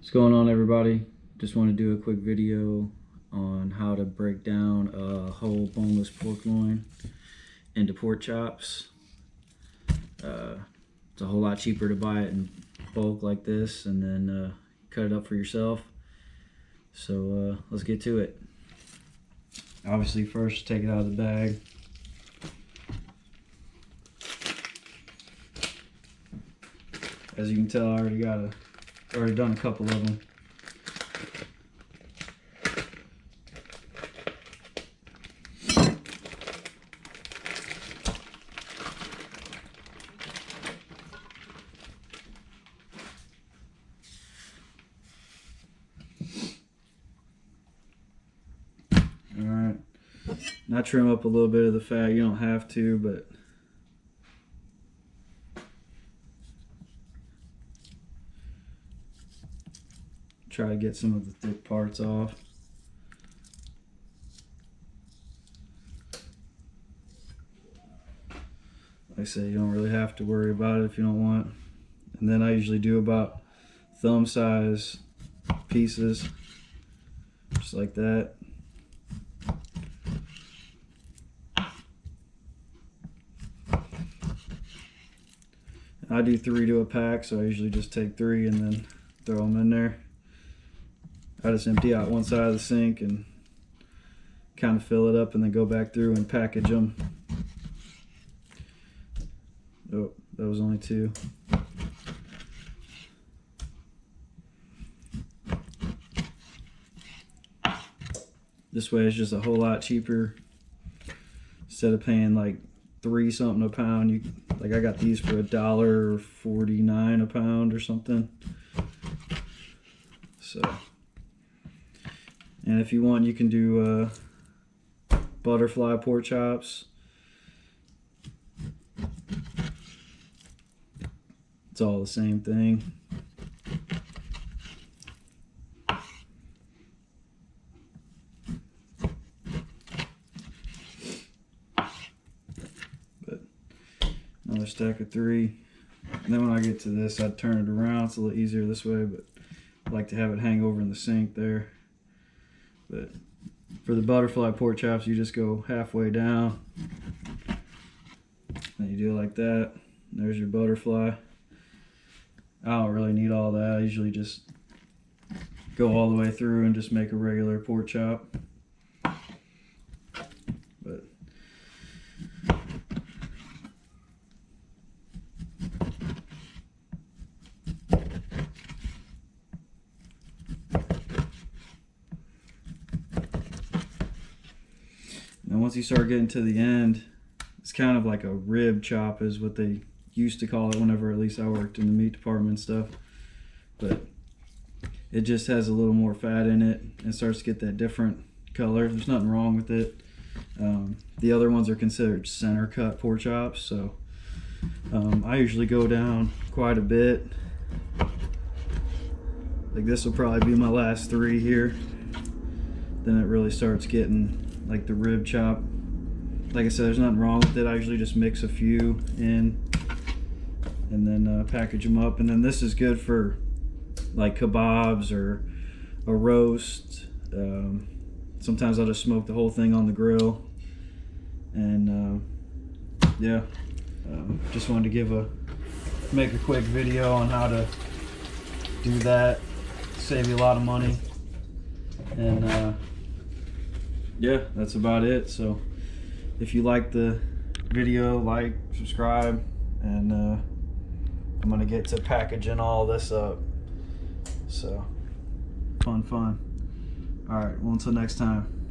What's going on, everybody? Just want to do a quick video on how to break down a whole boneless pork loin into pork chops. It's a whole lot cheaper to buy it in bulk like this and then cut it up for yourself. So let's get to it. Obviously, first take it out of the bag. As you can tell, I already done a couple of them. Alright, now trim up a little bit of the fat. You don't have to, but try to get some of the thick parts off. Like I said, you don't really have to worry about it if you don't want. And then I usually do about thumb size pieces, just like that. I do 3 to a pack, so I usually just take 3 and then throw them in there. I just empty out one side of the sink and kind of fill it up and then go back through and package them. Oh, that was only 2. This way it's just a whole lot cheaper. Instead of paying like $3 something a pound, like I got these for $1.49 a pound or something. So, and if you want, you can do butterfly pork chops. It's all the same thing. But another stack of 3. And then when I get to this, I'd turn it around. It's a little easier this way, but I like to have it hang over in the sink there. But for the butterfly pork chops, you just go halfway down. And you do it like that. There's your butterfly. I don't really need all that. I usually just go all the way through and just make a regular pork chop. But and once you start getting to the end, it's kind of like a rib chop is what they used to call it whenever at least I worked in the meat department and stuff. But it just has a little more fat in it and starts to get that different color. There's nothing wrong with it. The other ones are considered center cut pork chops, so I usually go down quite a bit. Like this will probably be my last 3 here. Then it really starts getting like the rib chop. Like I said, there's nothing wrong with it. I usually just mix a few in and then package them up. And then this is good for like kebabs or a roast. Sometimes I'll just smoke the whole thing on the grill. And yeah, just wanted to make a quick video on how to do that. Save you a lot of money. And yeah, that's about it. So if you like the video, like, subscribe, and I'm gonna get to packaging all this up. So fun. All right, well, until next time.